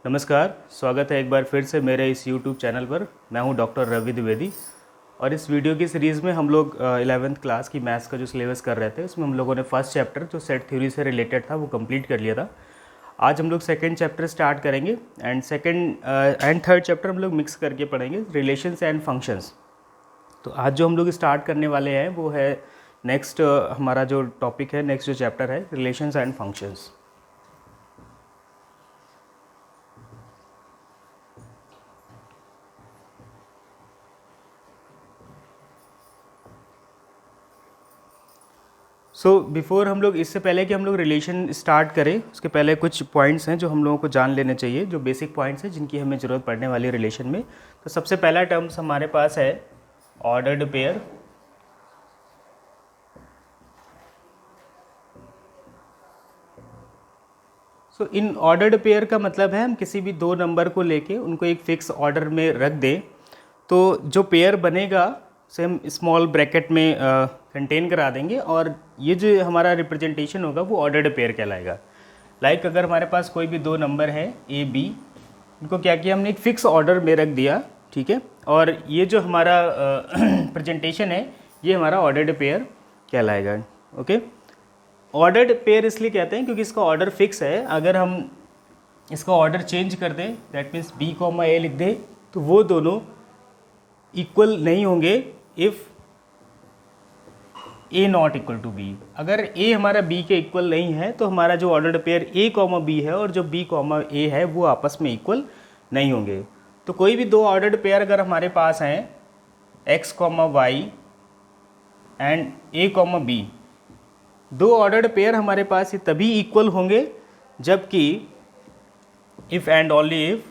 नमस्कार, स्वागत है एक बार फिर से मेरे इस YouTube चैनल पर। मैं हूं डॉक्टर रवि द्विवेदी और इस वीडियो की सीरीज़ में हम लोग 11th क्लास की मैथ्स का जो सिलेबस कर रहे थे उसमें हम लोगों ने फर्स्ट चैप्टर जो सेट थ्योरी से रिलेटेड था वो कंप्लीट कर लिया था। आज हम लोग सेकंड चैप्टर स्टार्ट करेंगे एंड थर्ड चैप्टर हम लोग मिक्स करके पढ़ेंगे, रिलेशंस एंड फंक्शंस। तो आज जो हम लोग स्टार्ट करने वाले हैं वो है नेक्स्ट हमारा जो टॉपिक है, नेक्स्ट जो चैप्टर है रिलेशंस एंड फंक्शंस। बिफोर हम लोग, इससे पहले कि हम लोग रिलेशन स्टार्ट करें उसके पहले कुछ पॉइंट्स हैं जो हम लोगों को जान लेने चाहिए, जो बेसिक पॉइंट्स हैं जिनकी हमें ज़रूरत पड़ने वाली है रिलेशन में। तो सबसे पहला टर्म्स हमारे पास है ordered pair. In ordered pair का मतलब है हम किसी भी दो नंबर को लेके उनको एक फिक्स ऑर्डर में रख दें तो जो पेयर बनेगा उसे हम स्मॉल ब्रैकेट में कंटेन करा देंगे और ये जो हमारा रिप्रेजेंटेशन होगा वो ऑर्डर्ड पेयर कहलाएगा। लाइक अगर हमारे पास कोई भी दो नंबर है ए बी, इनको क्या किया हमने एक फ़िक्स ऑर्डर में रख दिया, ठीक है, और ये जो हमारा प्रेजेंटेशन है ये हमारा ऑर्डर्ड पेयर कहलाएगा। ओके, ऑर्डर्ड पेयर इसलिए कहते हैं क्योंकि इसका ऑर्डर फिक्स है। अगर हम इसका ऑर्डर चेंज कर दें, that means B comma A लिख दें, तो वो दोनों इक्वल नहीं होंगे if A not equal to B. अगर ए हमारा बी के इक्वल नहीं है तो हमारा जो ऑर्डर्ड पेयर ए कॉमा बी है और जो बी कॉमा ए है वो आपस में इक्वल नहीं होंगे। तो कोई भी दो ऑर्डर्ड पेयर अगर हमारे पास हैं X comma Y and A comma B, दो ऑर्डर्ड पेयर हमारे पास ये तभी इक्वल होंगे जबकि if and only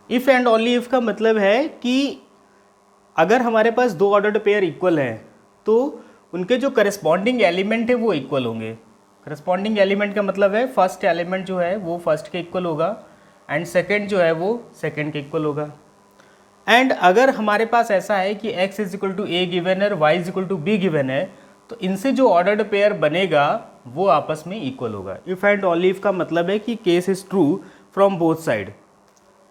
if and only if का मतलब है कि अगर हमारे पास दो ऑर्डर्ड पेयर इक्वल हैं तो उनके जो करस्पॉन्डिंग एलिमेंट है वो इक्वल होंगे। करस्पॉन्डिंग एलिमेंट का मतलब है फर्स्ट एलिमेंट जो है वो फर्स्ट के इक्वल होगा एंड सेकंड जो है वो सेकंड के इक्वल होगा। एंड अगर हमारे पास ऐसा है कि x is equal to A given है और y is equal to B given है तो इनसे जो ऑर्डर्ड पेयर बनेगा वो आपस में इक्वल होगा। इफ़ एंड ओनली इफ का मतलब है कि case is true from both side.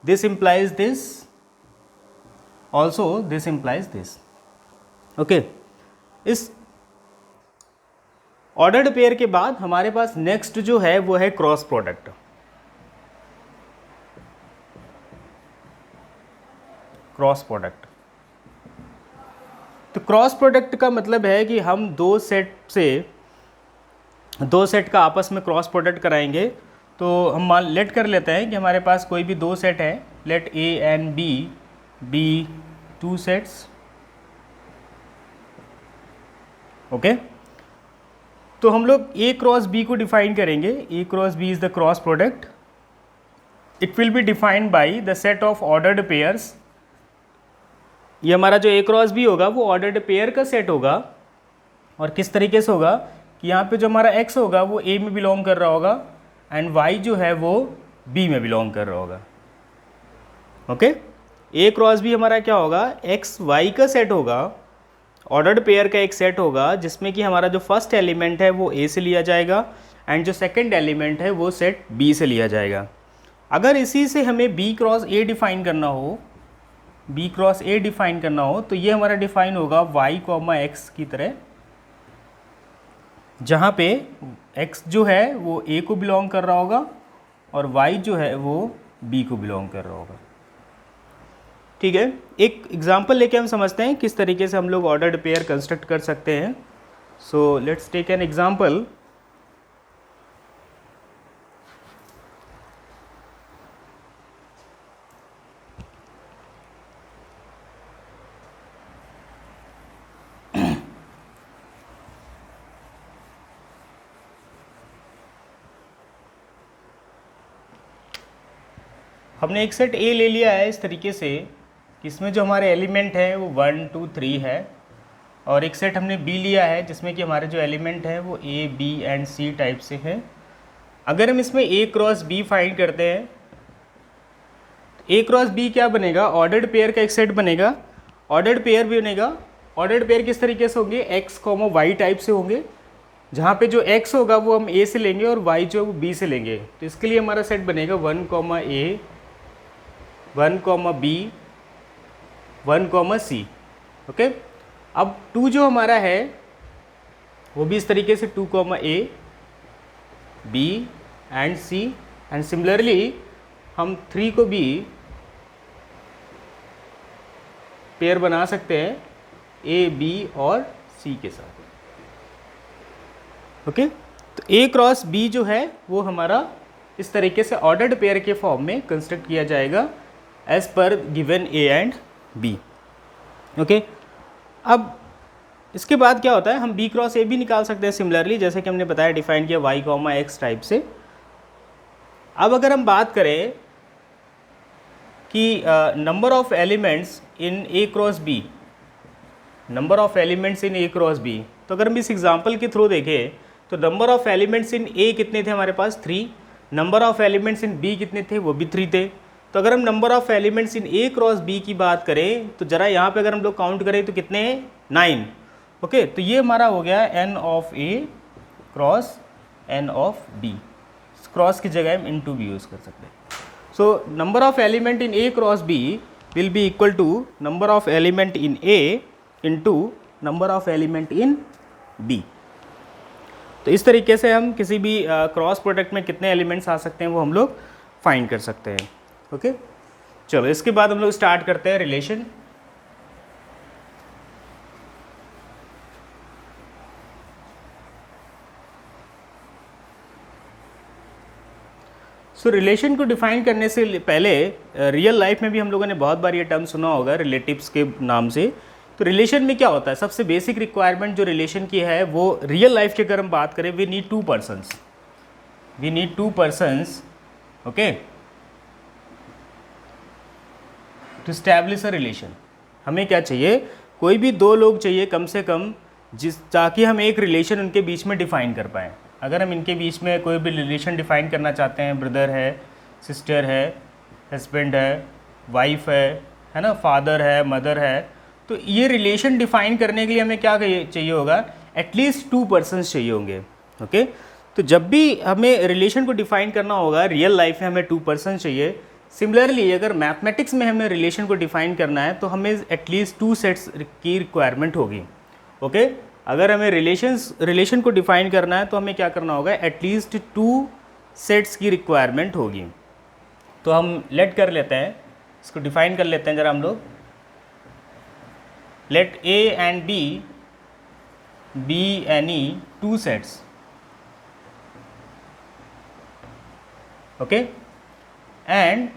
This implies this, also this implies this. Okay, इस ऑर्डर्ड पेयर के बाद हमारे पास नेक्स्ट जो है वो है क्रॉस प्रोडक्ट। क्रॉस प्रोडक्ट, तो क्रॉस प्रोडक्ट का मतलब है कि हम दो सेट का आपस में क्रॉस प्रोडक्ट कराएंगे। तो हम मान लेट कर लेते हैं कि हमारे पास कोई भी दो सेट है, let A and B two sets. Okay, तो हम लोग ए क्रॉस बी को डिफाइन करेंगे। A cross B is the cross product. It will be defined by the set of ordered pairs. ये हमारा जो ए क्रॉस बी होगा वो ऑर्डर्ड पेयर का सेट होगा और किस तरीके से होगा कि यहाँ पे जो हमारा x होगा वो a में बिलोंग कर रहा होगा एंड y जो है वो b में बिलोंग कर रहा होगा। ओके, ए क्रॉस बी हमारा क्या होगा, x y का सेट होगा, ऑर्डर्ड पेयर का एक सेट होगा जिसमें कि हमारा जो फर्स्ट एलिमेंट है वो a से लिया जाएगा एंड जो सेकेंड एलिमेंट है वो सेट b से लिया जाएगा। अगर इसी से हमें b क्रॉस a डिफाइन करना हो, तो ये हमारा डिफाइन होगा y कॉमा x की तरह, जहाँ पे x जो है वो a को बिलोंग कर रहा होगा और y जो है वो b को बिलोंग कर रहा होगा। ठीक है, एक एग्जांपल लेके हम समझते हैं किस तरीके से हम लोग ऑर्डर्ड पेयर कंस्ट्रक्ट कर सकते हैं। So let's take an example. हमने एक सेट ए ले लिया है इस तरीके से कि इसमें जो हमारे एलिमेंट हैं वो 1 2 3 है और एक सेट हमने बी लिया है जिसमें कि हमारे जो एलिमेंट हैं वो A B and C type से हैं। अगर हम इसमें ए क्रॉस बी फाइंड करते हैं तो ए क्रॉस बी क्या बनेगा, ऑर्डर्ड पेयर का एक सेट बनेगा। ऑर्डर्ड पेयर भी बनेगा, ऑर्डर्ड पेयर किस तरीके से होंगे, एक्स कॉमा वाई टाइप से होंगे जहाँ पे जो x होगा वो हम a से लेंगे और y जो है वो b से लेंगे। तो इसके लिए हमारा सेट बनेगा 1, a, 1, b, 1, c। ओके, अब 2 जो हमारा है वो भी इस तरीके से 2, a, b and c, and similarly हम 3 को भी पेयर बना सकते हैं a, b और c के साथ। ओके, तो a क्रॉस b जो है वो हमारा इस तरीके से ऑर्डर्ड पेयर के फॉर्म में कंस्ट्रक्ट किया जाएगा as per given a and b। Okay, अब इसके बाद क्या होता है, हम b क्रॉस a भी निकाल सकते हैं सिमिलरली, जैसे कि हमने बताया डिफाइन किया y, x टाइप से। अब अगर हम बात करें कि number of elements in a cross b, number of elements in a cross b, तो अगर हम इस एग्जांपल के थ्रू देखें तो number of elements in a कितने थे हमारे पास 3, number of elements in b कितने थे वो भी 3 थे। तो अगर हम number of elements in a cross b की बात करें तो ज़रा यहाँ पे अगर हम लोग काउंट करें तो कितने हैं, 9। ओके, तो ये हमारा हो गया n of a cross n of b, cross की जगह हम इनटू भी यूज़ कर सकते हैं। So number of element in a cross b will be equal to number of element in a into number of element in b। तो इस तरीके से हम किसी भी क्रॉस प्रोडक्ट में कितने एलिमेंट्स आ सकते हैं वो हम लोग फाइंड कर सकते हैं। ओके, चलो इसके बाद हम लोग स्टार्ट करते हैं रिलेशन। सो रिलेशन को डिफाइन करने से पहले रियल लाइफ में भी हम लोगों ने बहुत बार ये टर्म सुना होगा रिलेटिव्स के नाम से। तो रिलेशन में क्या होता है, सबसे बेसिक रिक्वायरमेंट जो रिलेशन की है वो रियल लाइफ की अगर हम बात करें, we need 2 persons, we need 2 persons, okay, to establish a relation. हमें क्या चाहिए, कोई भी 2 लोग चाहिए कम से कम, ताकि हम एक रिलेशन उनके बीच में डिफाइन कर पाएँ। अगर हम इनके बीच में कोई भी रिलेशन डिफाइन करना चाहते हैं, ब्रदर है, सिस्टर है, हस्बैंड है, वाइफ है ना, फादर है, मदर है, तो ये रिलेशन डिफाइन करने के लिए हमें क्या चाहिए होगा, एटलीस्ट 2 पर्सन्स चाहिए होंगे। ओके, तो जब भी हमें रिलेशन को डिफाइन करना होगा रियल लाइफ में हमें 2 पर्सन्स चाहिए। सिमिलरली अगर मैथमेटिक्स में हमें रिलेशन को डिफाइन करना है तो हमें एटलीस्ट 2 सेट्स की रिक्वायरमेंट होगी। ओके, अगर हमें रिलेशन को डिफाइन करना है तो हमें क्या करना होगा, एटलीस्ट 2 सेट्स की रिक्वायरमेंट होगी। तो हम लेट कर लेते हैं, इसको डिफाइन कर लेते हैं जरा हम लोग। Let A and B be any 2 sets, okay, and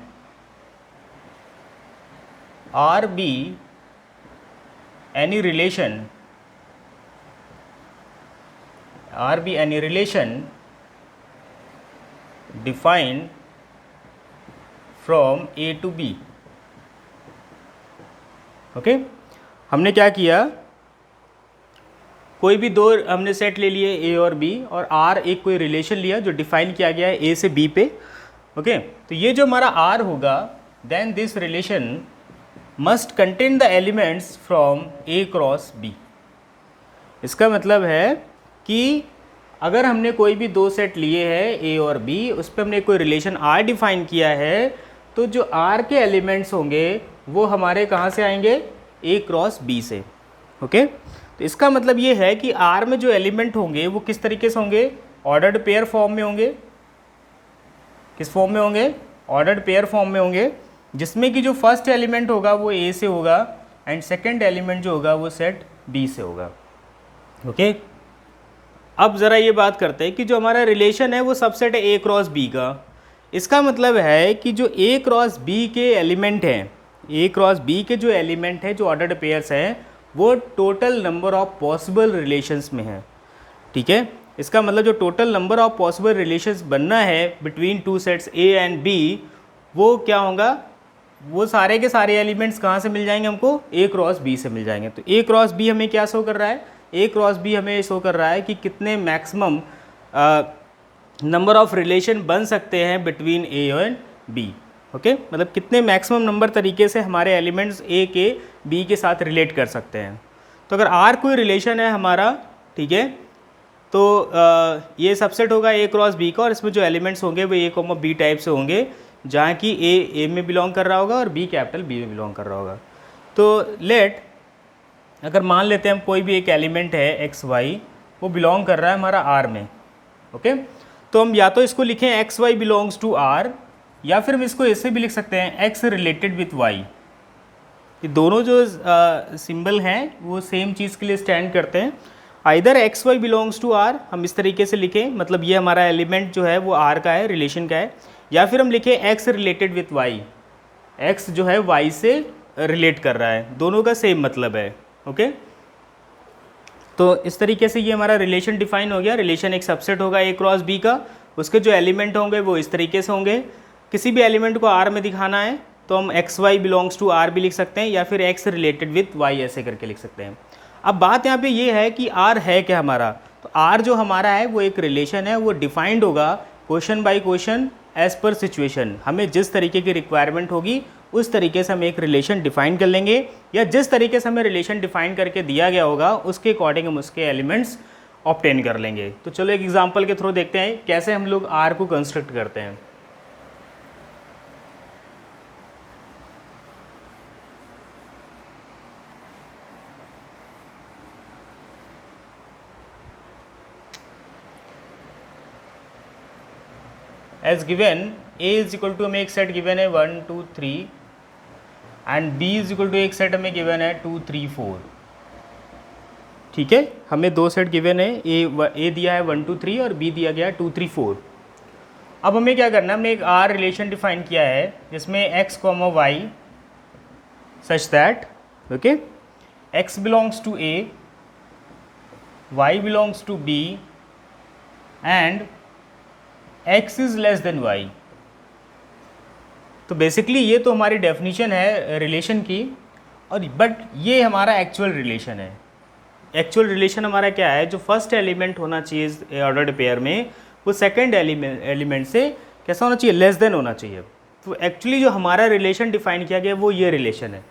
R be any relation, R be any relation defined from A to B। Okay, हमने क्या किया, कोई भी 2 हमने सेट ले लिए A और B, और R एक कोई रिलेशन लिया जो डिफाइन किया गया है A से B पे। ओके, तो ये जो हमारा R होगा, then this relation must contain the elements from A cross B। इसका मतलब है कि अगर हमने कोई भी 2 सेट लिए हैं A और B, उस पर हमने कोई रिलेशन R डिफाइन किया है, तो जो R के एलिमेंट्स होंगे वो हमारे कहाँ से आएंगे, A क्रॉस B से। ओके, तो इसका मतलब ये है कि R में जो एलिमेंट होंगे वो किस तरीके से होंगे, ऑर्डर्ड पेयर फॉर्म में होंगे। किस फॉर्म में होंगे, ऑर्डर्ड पेयर फॉर्म में होंगे, जिसमें कि जो फर्स्ट एलिमेंट होगा वो A से होगा एंड सेकंड एलिमेंट जो होगा वो सेट B से होगा। ओके, अब ज़रा ये बात करते हैं कि जो हमारा रिलेशन है वो सबसेट है A क्रॉस B का। इसका मतलब है कि जो A क्रॉस B के एलिमेंट हैं, A क्रॉस B के जो एलिमेंट हैं, जो ऑर्डर्ड पेयर्स हैं, वो total number of possible relations में है। ठीक है, इसका मतलब जो total number of possible relations बनना है between 2 sets A and B, वो क्या होगा, वो सारे के सारे एलिमेंट्स कहाँ से मिल जाएंगे हमको, A क्रॉस B से मिल जाएंगे। तो A क्रॉस B हमें क्या शो कर रहा है, A क्रॉस B हमें शो कर रहा है कि कितने मैक्सिमम नंबर ऑफ रिलेशन बन सकते हैं between A and B। Okay, मतलब कितने मैक्सिमम नंबर तरीके से हमारे एलिमेंट्स A के B के साथ रिलेट कर सकते हैं। तो अगर R कोई रिलेशन है हमारा, ठीक है, तो ये सबसेट होगा ए क्रॉस बी का, और इसमें जो एलिमेंट्स होंगे वो ए कॉमा बी टाइप से होंगे, जहाँ कि ए में बिलोंग कर रहा होगा और बी कैपिटल बी में बिलोंग कर रहा होगा। तो लेट अगर मान लेते हैं हम कोई भी एक एलिमेंट है एक्स वाई, वो बिलोंग कर रहा है हमारा आर में, ओके। तो हम या तो इसको लिखें X Y belongs to R, या फिर हम इसको ऐसे भी लिख सकते हैं एक्स रिलेटेड विथ वाई। ये दोनों जो सिंबल हैं वो सेम चीज़ के लिए स्टैंड करते हैं। Either X Y belongs to R हम इस तरीके से लिखें, मतलब ये हमारा एलिमेंट जो है वो आर का है, रिलेशन का है, या फिर हम लिखें X related with Y, X जो है वाई से रिलेट कर रहा है, दोनों का सेम मतलब है, ओके। तो इस तरीके से ये हमारा रिलेशन डिफाइन हो गया। रिलेशन एक सबसेट होगा ए क्रॉस बी का, उसके जो एलिमेंट होंगे वो इस तरीके से होंगे। किसी भी एलिमेंट को आर में दिखाना है तो हम X Y belongs to R भी लिख सकते हैं, या फिर एक्स रिलेटेड विथ वाई ऐसे करके लिख सकते हैं। अब बात यहाँ पे ये है कि आर है क्या हमारा, तो आर जो हमारा है वो एक रिलेशन है, वो डिफाइंड होगा question by question as per situation. हमें जिस तरीके की रिक्वायरमेंट होगी उस तरीके से हम एक रिलेशन डिफाइन कर लेंगे, या जिस तरीके से हमें रिलेशन डिफाइन करके दिया गया होगा उसके अकॉर्डिंग हम उसके एलिमेंट्स ऑब्टेन कर लेंगे। तो चलो एक एग्जांपल के थ्रू देखते हैं कैसे हम लोग आर को कंस्ट्रक्ट करते हैं। As given A is equal to हमें एक सेट गिवन है 1 2 3 and B is equal to एक सेट हमें गिवन है 2 3 4। ठीक है, हमें दो सेट गिवन है, A दिया है 1 2 3 और B दिया गया है 2 3 4। अब हमें क्या करना है, हमने एक R रिलेशन डिफाइन किया है जिसमें x, y such that okay x belongs to A, y belongs to B and x is less than y। तो बेसिकली ये तो हमारी डेफिनेशन है रिलेशन की, और बट ये हमारा एक्चुअल रिलेशन है। एक्चुअल रिलेशन हमारा क्या है, जो फर्स्ट एलिमेंट होना चाहिए ऑर्डर्ड पेयर में वो सेकंड एलिमेंट से कैसा होना चाहिए, लेस देन होना चाहिए। तो एक्चुअली जो हमारा रिलेशन डिफाइन किया गया वो ये रिलेशन है।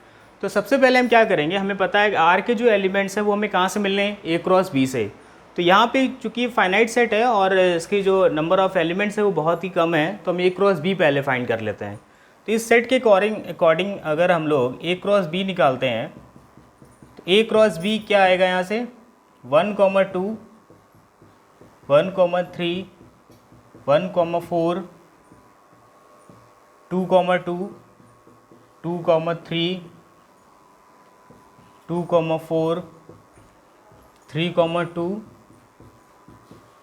तो सबसे पहले हम क्या करेंगे, हमें पता है कि आर के जो एलिमेंट्स हैं वो हमें कहाँ से मिलने हैं, ए क्रॉस बी से। तो यहाँ पे चूँकि फाइनाइट सेट है और इसकी जो नंबर ऑफ़ एलिमेंट्स है वो बहुत ही कम है, तो हम ए क्रॉस बी पहले फाइंड कर लेते हैं। तो इस सेट के अकॉर्डिंग अगर हम लोग ए क्रॉस बी निकालते हैं तो ए क्रॉस बी क्या आएगा यहाँ से 1, 2, 1, 3, 1, 4, 2, 2, 3, 2, 4, 3, 2,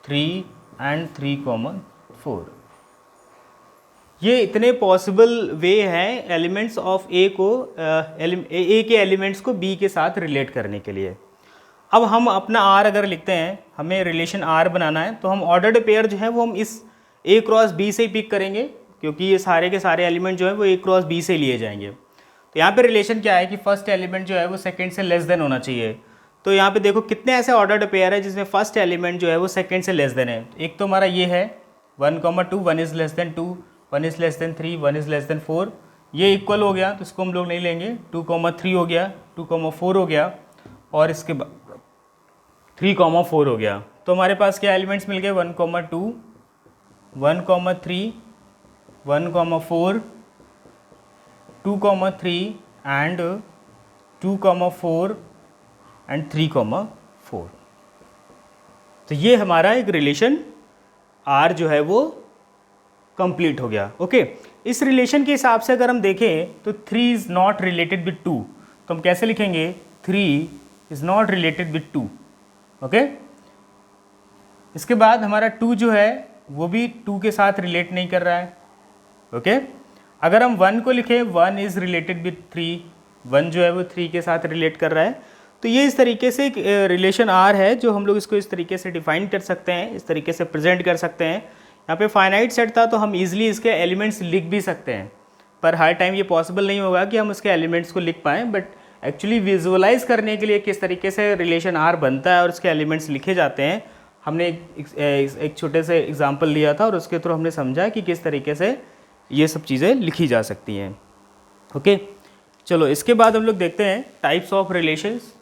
3 एंड 3, 4। ये इतने पॉसिबल वे हैं एलिमेंट्स ऑफ ए को ए के एलिमेंट्स को बी के साथ रिलेट करने के लिए। अब हम अपना आर अगर लिखते हैं, हमें रिलेशन आर बनाना है, तो हम ऑर्डर्ड पेयर जो है वो हम इस ए क्रॉस बी से ही पिक करेंगे, क्योंकि ये सारे के सारे एलिमेंट जो है वो ए क्रॉस बी से लिए जाएंगे। तो यहाँ पे रिलेशन क्या है कि फर्स्ट एलिमेंट जो है वो सेकंड से लेस देन होना चाहिए। तो यहाँ पे देखो कितने ऐसे ऑर्डर्ड पेयर है जिसमें फर्स्ट एलिमेंट जो है वो सेकंड से लेस देन है। एक तो हमारा ये है 1, 2, 1 is less than 2, 1 is less than 3, 1 is less than 4। ये इक्वल हो गया तो इसको हम लोग नहीं लेंगे। 2, 3 हो गया, 2, 4 हो गया, और इसके बाद 3, 4 हो गया। तो हमारे पास क्या एलिमेंट्स मिल गए 1, 2, 1, 3, 1, 4, 2, 3 एंड 2, 4 एंड 3, 4। तो ये हमारा एक रिलेशन आर जो है वो कंप्लीट हो गया। ओके, इस रिलेशन के हिसाब से अगर हम देखें तो 3 इज़ नॉट रिलेटेड विथ 2, तो हम कैसे लिखेंगे 3 is not related with 2। Okay, इसके बाद हमारा 2 जो है वो भी 2 के साथ रिलेट नहीं कर रहा है। ओके, अगर हम 1 को लिखें 1 इज़ रिलेटेड विथ 3, 1 जो है वो 3 के साथ रिलेट कर रहा है। तो ये इस तरीके से एक रिलेशन आर है जो हम लोग इसको इस तरीके से डिफाइन कर सकते हैं, इस तरीके से प्रेजेंट कर सकते हैं। यहाँ पे फाइनाइट सेट था तो हम इजीली इसके एलिमेंट्स लिख भी सकते हैं, पर हर टाइम ये पॉसिबल नहीं होगा कि हम इसके एलिमेंट्स को लिख पाएँ। बट एक्चुअली विजुअलाइज करने के लिए किस तरीके से रिलेशन आर बनता है और इसके एलिमेंट्स लिखे जाते हैं, हमने एक छोटे से एग्जाम्पल लिया था और उसके थ्रू हमने समझा कि किस तरीके से ये सब चीज़ें लिखी जा सकती हैं। ओके, चलो इसके बाद हम लोग देखते हैं types of relations.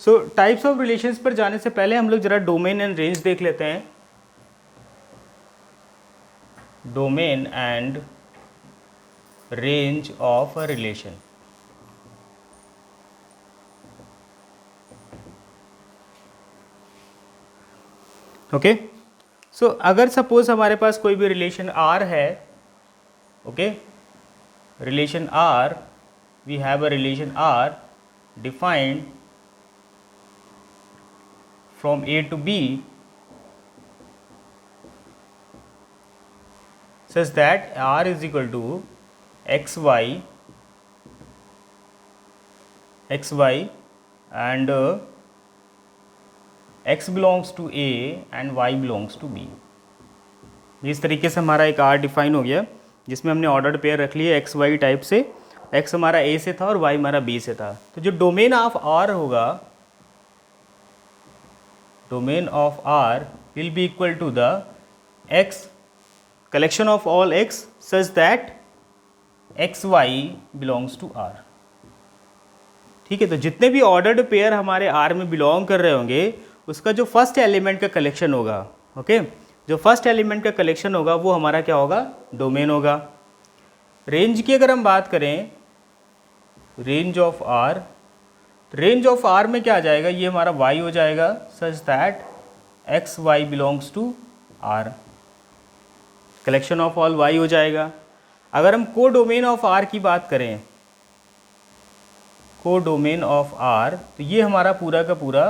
So types of relations पर जाने से पहले हम लोग जरा डोमेन एंड रेंज देख लेते हैं। Domain and range of a relation. Okay, so अगर सपोज हमारे पास कोई भी रिलेशन R है, okay, relation R, we have a relation R defined from A to B such that R is equal to xy and x belongs to A and y belongs to B। इस तरीके से हमारा एक R define हो गया जिसमें हमने ordered pair रख लिए एक्स वाई टाइप से। x हमारा A से था और y हमारा B से था। तो जो डोमेन ऑफ R होगा, domain of R will be equal to the x collection of all x such that x y belongs to R। ठीक है, तो जितने भी ऑर्डर्ड पेयर हमारे R में बिलोंग कर रहे होंगे उसका जो फर्स्ट एलिमेंट का कलेक्शन होगा, ओके, जो फर्स्ट एलिमेंट का कलेक्शन होगा वो हमारा क्या होगा, डोमेन होगा। रेंज की अगर हम बात करें, range of R, range of R में क्या आ जाएगा, ये हमारा y हो जाएगा such that x Y belongs to R, collection of all y हो जाएगा। अगर हम को डोमेन ऑफ R की बात करें, को डोमेन ऑफ R, तो ये हमारा पूरा का पूरा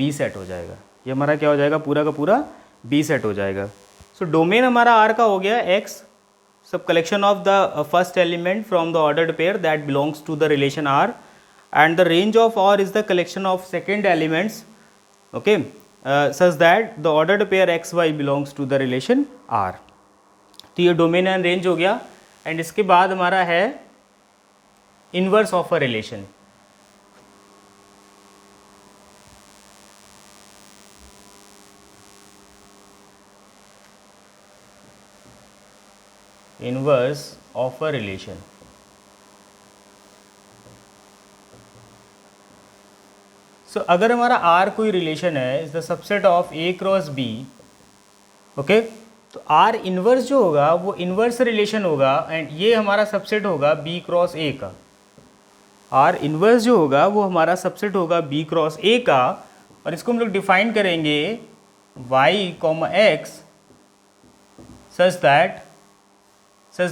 B सेट हो जाएगा। ये हमारा क्या हो जाएगा, पूरा का पूरा B सेट हो जाएगा। सो डोमेन हमारा R का हो गया x सब collection of the first element from the ordered pair that belongs to the relation R, and the range of R is the collection of second elements, okay, such that the ordered pair x y belongs to the relation R। तो ये domain and range हो गया। And इसके बाद हमारा है inverse of a relation. Inverse of a relation, so अगर हमारा R कोई रिलेशन है, is the subset of A cross B, okay, तो R इनवर्स जो होगा वो इनवर्स रिलेशन होगा एंड ये हमारा सबसेट होगा B क्रॉस A का। R इनवर्स जो होगा वो हमारा सबसेट होगा B क्रॉस A का, और इसको हम लोग डिफाइन करेंगे y, x सच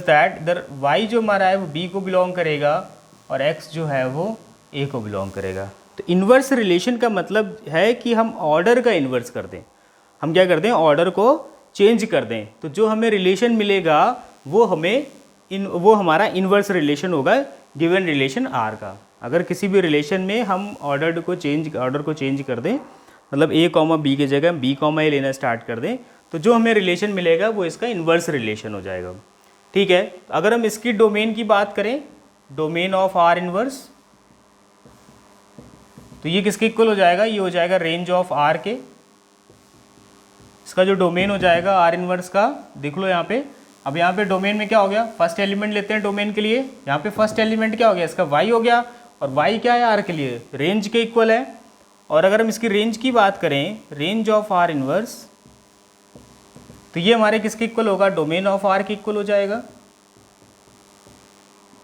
दैट इधर y जो हमारा है वो B को बिलोंग करेगा और x जो है वो A को बिलोंग करेगा। तो इन्वर्स रिलेशन का मतलब है कि हम ऑर्डर का इन्वर्स कर दें, हम क्या कर दें, ऑर्डर को चेंज कर दें। तो जो हमें रिलेशन मिलेगा वो वो हमारा इन्वर्स रिलेशन होगा गिवन रिलेशन R का। अगर किसी भी रिलेशन में हम ऑर्डर को चेंज कर दें, मतलब A कॉमा B की जगह B कॉमा A लेना स्टार्ट कर दें, तो जो हमें रिलेशन मिलेगा वो इसका इन्वर्स रिलेशन हो जाएगा। ठीक है, अगर हम इसकी डोमेन की बात करें, डोमेन ऑफ R इन्वर्स, तो ये किसके इक्वल हो जाएगा, ये हो जाएगा रेंज ऑफ R के। इसका जो डोमेन हो जाएगा R इनवर्स का, देख लो यहाँ पे। अब यहाँ पे डोमेन में क्या हो गया, फर्स्ट एलिमेंट लेते हैं डोमेन के लिए, यहाँ पे फर्स्ट एलिमेंट क्या हो गया, इसका y हो गया, और y क्या है R के लिए, रेंज के इक्वल है। और अगर हम इसकी रेंज की बात करें, रेंज ऑफ R इनवर्स, तो ये हमारे किसके इक्वल होगा, डोमेन ऑफ R के इक्वल हो जाएगा।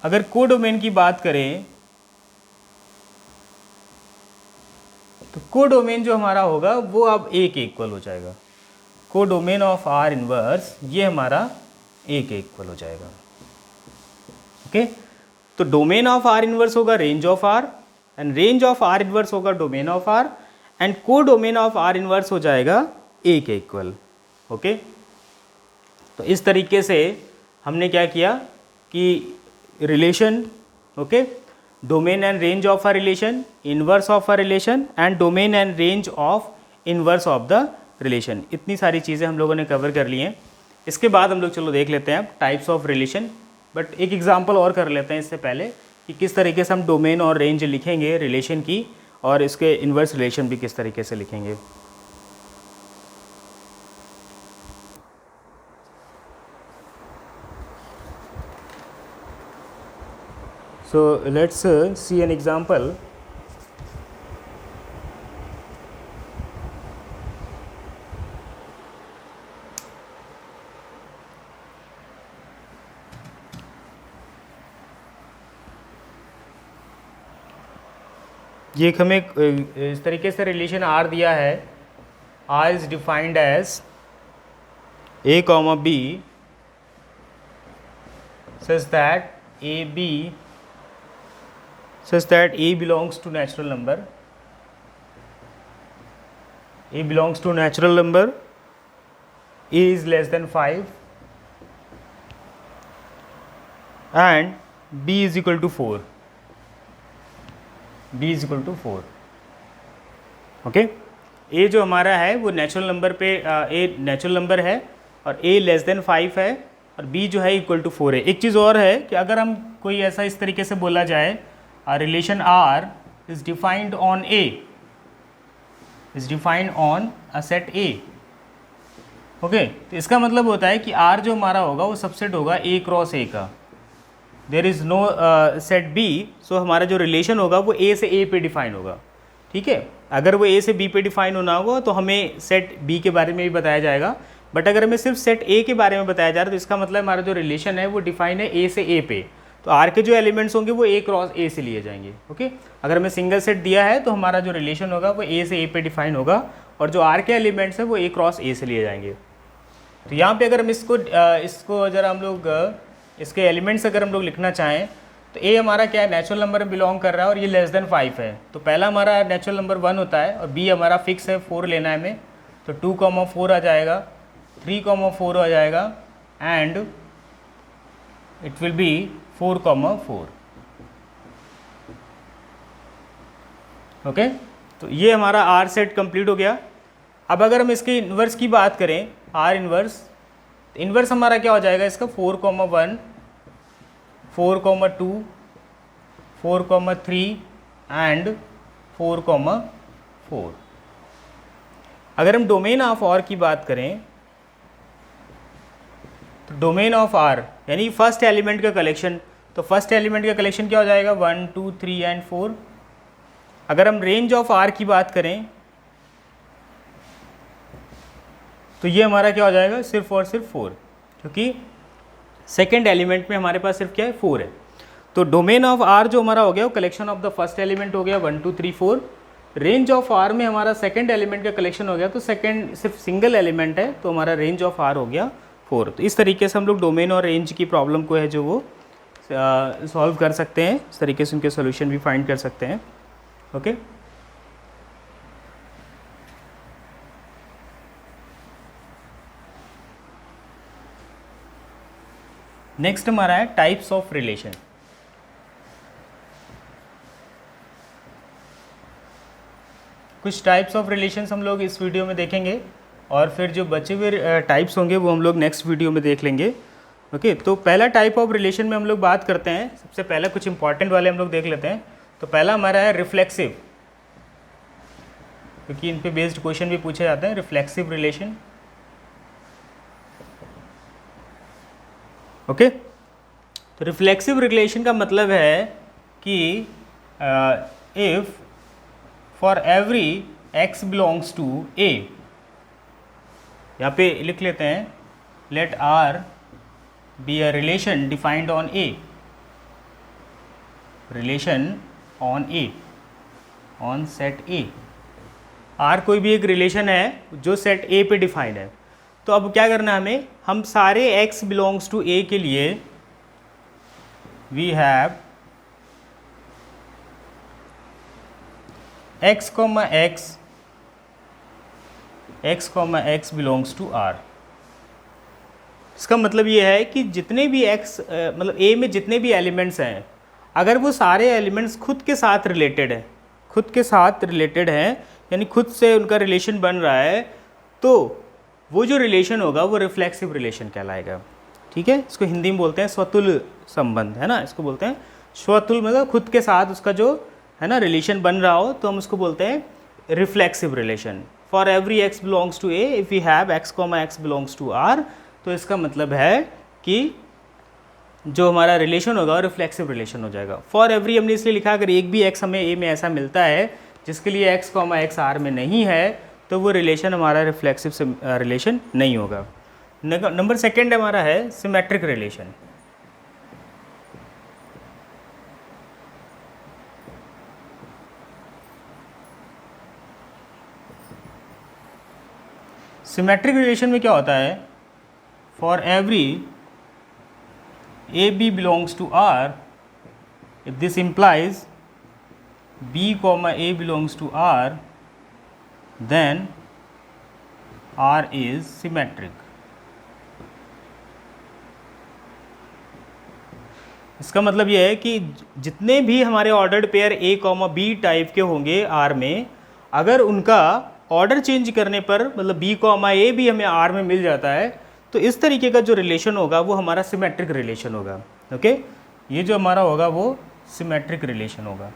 अगर को डोमेन की बात करें, तो को डोमेन जो हमारा होगा वो अब A के इक्वल हो जाएगा। को डोमेन ऑफ R इनवर्स ये हमारा A के इक्वल हो जाएगा। ओके, तो डोमेन ऑफ R इनवर्स होगा range of R, and range of R inverse होगा डोमेन ऑफ R, एंड को डोमेन ऑफ R इनवर्स हो जाएगा A के इक्वल। ओके, तो इस तरीके से हमने क्या किया कि relation, okay, domain and range of a relation, inverse of a relation, and domain and range of inverse of the relation, इतनी सारी चीज़ें हम लोगों ने कवर कर ली हैं। इसके बाद हम लोग चलो देख लेते हैं टाइप्स ऑफ रिलेशन, बट एक एग्जांपल और कर लेते हैं इससे पहले कि किस तरीके से हम डोमेन और रेंज लिखेंगे रिलेशन की, और इसके इनवर्स रिलेशन भी किस तरीके से लिखेंगे। So let's see an example. ये एक हमें इस तरीके से रिलेशन आर दिया है, R is defined as a comma b such that A belongs to natural number, A belongs to natural number, A is less than 5 and B is equal to 4, B is equal to 4. Okay, A जो हमारा है वो natural number पे A natural number है और A less than 5 है और B जो है इक्वल टू 4 है. एक चीज़ और है कि अगर हम कोई ऐसा इस तरीके से बोला जाए relation R is defined on A, is defined on a set A. Okay, तो इसका मतलब होता है कि R जो हमारा होगा वो सबसेट होगा A क्रॉस A का. There is no set B, so हमारा जो रिलेशन होगा वो A से A पे डिफाइन होगा. ठीक है, अगर वो A से B पे डिफाइन होना होगा तो हमें सेट B के बारे में भी बताया जाएगा, बट अगर हमें सिर्फ सेट A के बारे में बताया जा रहा है तो इसका मतलब हमारा जो रिलेशन है वो डिफाइन है A से A पे, तो R के जो एलिमेंट्स होंगे वो A क्रॉस A से लिए जाएंगे. ओके, अगर हमें सिंगल सेट दिया है तो हमारा जो रिलेशन होगा वो A से A पे डिफाइन होगा और जो R के एलिमेंट्स हैं वो A क्रॉस A से लिए जाएंगे. तो यहाँ पे अगर हम इसको जरा हम लोग इसके एलिमेंट्स अगर हम लोग लिखना चाहें तो A हमारा क्या है, नेचुरल नंबर में बिलोंग कर रहा है और ये लेस देन 5 है, तो पहला हमारा नेचुरल नंबर 1 होता है और B हमारा फिक्स है 4 लेना है हमें, तो 2,4 आ जाएगा, 3,4 आ जाएगा and it will B 4,4. Okay, तो ये हमारा R सेट कंप्लीट हो गया. अब अगर हम इसके इन्वर्स की बात करें, R इन्वर्स, तो इन्वर्स हमारा क्या हो जाएगा इसका 4,1, 4,2, 4,3 एंड 4,4. अगर हम डोमेन ऑफ R की बात करें तो डोमेन ऑफ R यानी फर्स्ट एलिमेंट का कलेक्शन, तो फर्स्ट एलिमेंट का कलेक्शन क्या हो जाएगा 1, 2, 3 एंड 4. अगर हम रेंज ऑफ R की बात करें तो ये हमारा क्या हो जाएगा सिर्फ और सिर्फ 4, क्योंकि सेकेंड एलिमेंट में हमारे पास सिर्फ क्या है 4 है. तो डोमेन ऑफ R जो हमारा हो गया वो collection of the first element हो गया 1, 2, 3, 4. रेंज ऑफ R में हमारा सेकेंड एलिमेंट का कलेक्शन हो गया, तो सेकेंड सिर्फ सिंगल एलिमेंट है तो हमारा रेंज ऑफ R हो गया 4. तो इस तरीके से हम लोग डोमेन और रेंज की प्रॉब्लम को है जो वो सॉल्व कर सकते हैं, इस तरीके से उनके सोल्यूशन भी फाइंड कर सकते हैं. ओके, नेक्स्ट हमारा है टाइप्स ऑफ रिलेशन. कुछ टाइप्स ऑफ रिलेशंस हम लोग इस वीडियो में देखेंगे और फिर जो बचे हुए टाइप्स होंगे वो हम लोग नेक्स्ट वीडियो में देख लेंगे. ओके, तो पहला टाइप ऑफ रिलेशन में हम लोग बात करते हैं. सबसे पहले कुछ इंपॉर्टेंट वाले हम लोग देख लेते हैं. तो पहला हमारा है रिफ्लेक्सिव, क्योंकि इन पे बेस्ड क्वेश्चन भी पूछे जाते हैं. Reflexive relation. ओके, तो रिफ्लेक्सिव रिलेशन का मतलब है कि if for every x belongs to A, यहाँ पे लिख लेते हैं let R be a relation defined on A, relation on A, on set A. R कोई भी एक रिलेशन है जो सेट A पे डिफाइंड है. तो अब क्या करना है हमें, हम सारे x बिलोंग्स टू A के लिए we have x, x belongs to R. इसका मतलब ये है कि जितने भी x मतलब A में जितने भी एलिमेंट्स हैं, अगर वो सारे एलिमेंट्स खुद के साथ रिलेटेड हैं, खुद के साथ रिलेटेड हैं यानी खुद से उनका रिलेशन बन रहा है, तो वो जो रिलेशन होगा वो रिफ्लेक्सिव रिलेशन कहलाएगा. ठीक है, इसको हिंदी में बोलते हैं स्वतुल संबंध, है ना. इसको बोलते हैं स्वतुल, मतलब खुद के साथ उसका जो है ना रिलेशन बन रहा हो, तो हम उसको बोलते हैं reflexive relation. For every x belongs to A if we have x belongs to R, तो इसका मतलब है कि जो हमारा रिलेशन होगा रिफ्लेक्सिव रिलेशन हो जाएगा. फॉर एवरी हमने इसलिए लिखा अगर एक भी x हमें A में ऐसा मिलता है जिसके लिए x, R में नहीं है, तो वो रिलेशन हमारा रिफ्लेक्सिव रिलेशन नहीं होगा. नंबर सेकेंड हमारा है सिमेट्रिक रिलेशन. सिमेट्रिक रिलेशन में क्या होता है, for every a b belongs to R, if this implies b comma a belongs to R, then R is symmetric. इसका मतलब यह है कि जितने भी हमारे ऑर्डर्ड पेयर ए कॉमा बी टाइप के होंगे आर में, अगर उनका ऑर्डर चेंज करने पर मतलब बी कॉमा ए भी हमें आर में मिल जाता है, तो इस तरीके का जो रिलेशन होगा वो हमारा सिमेट्रिक रिलेशन होगा। ओके, ये जो हमारा होगा वो सिमेट्रिक रिलेशन होगा।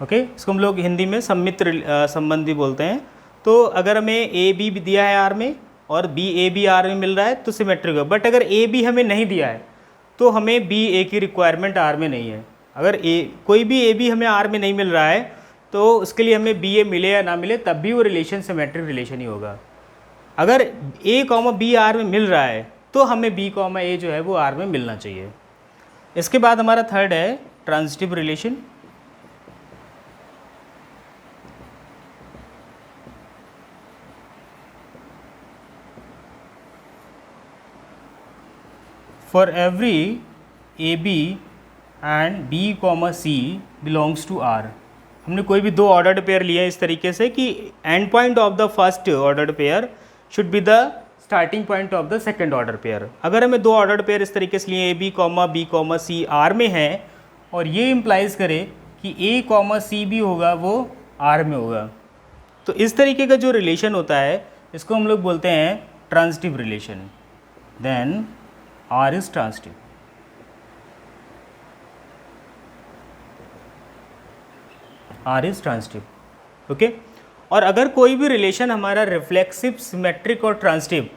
ओके, इसको हम लोग हिंदी में सम्मित्र संबंधी बोलते हैं। तो अगर हमें ए बी दिया है आर में और बी ए बी आर में मिल रहा है तो सिमेट्रिक होगा। बट अगर ए बी हमें नहीं दिया है तो हमें बी ए की रिक्वायरमेंट आर में नहीं है। अगर कोई भी ए बी हमें आर में नहीं मिल रहा है तो उसके लिए हमें बी ए मिले या ना मिले तब भी वो रिलेशन सिमेट्रिक रिलेशन ही होगा। अगर ए कॉमा बी आर में मिल रहा है तो हमें बी कॉमा ए जो है वो आर में मिलना चाहिए। इसके बाद हमारा थर्ड है transitive relation. For every a B and b comma c belongs to R, हमने कोई भी दो ऑर्डर्ड पेयर लिए हैं इस तरीके से कि end point of the first ordered pair should be the starting point of the second order pair. अगर हमें दो ऑर्डर्ड पेयर इस तरीके से लिए a b comma b comma c R में है और ये इम्प्लाइज करे कि ए कॉमा सी भी होगा वो आर में होगा, तो इस तरीके का जो रिलेशन होता है इसको हम लोग बोलते हैं transitive relation. Then R is transitive. R is transitive. Okay, और अगर कोई भी रिलेशन हमारा रिफ्लेक्सिव, सिमेट्रिक और ट्रांजिटिव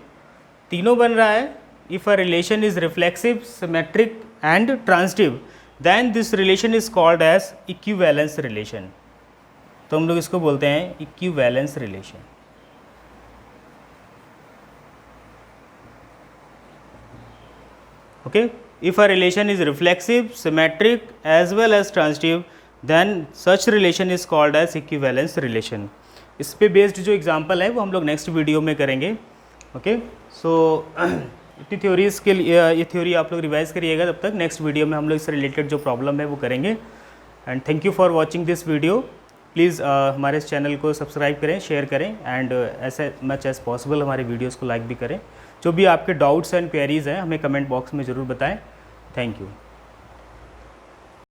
तीनों बन रहा है, if a relation is reflexive, symmetric and transitive, then this relation is called as equivalence relation. तो हम लोग इसको बोलते हैं equivalence relation. Okay, if a relation is reflexive, symmetric as well as transitive, then such relation is called as equivalence relation. इस पे based जो example है वो हम लोग नेक्स्ट वीडियो में करेंगे। ओके, सो इतनी थ्योरीज के लिए ये थ्योरी आप लोग रिवाइज करिएगा। तब तक नेक्स्ट वीडियो में हम लोग इससे रिलेटेड जो प्रॉब्लम है वो करेंगे। And thank you for watching this video. Please हमारे इस चैनल को सब्सक्राइब करें, शेयर करें and as much as possible हमारे वीडियोज़ को लाइक भी करें। जो भी आपके डाउट्स एंड क्वेरीज़ हैं हमें कमेंट बॉक्स में ज़रूर बताएं। Thank you.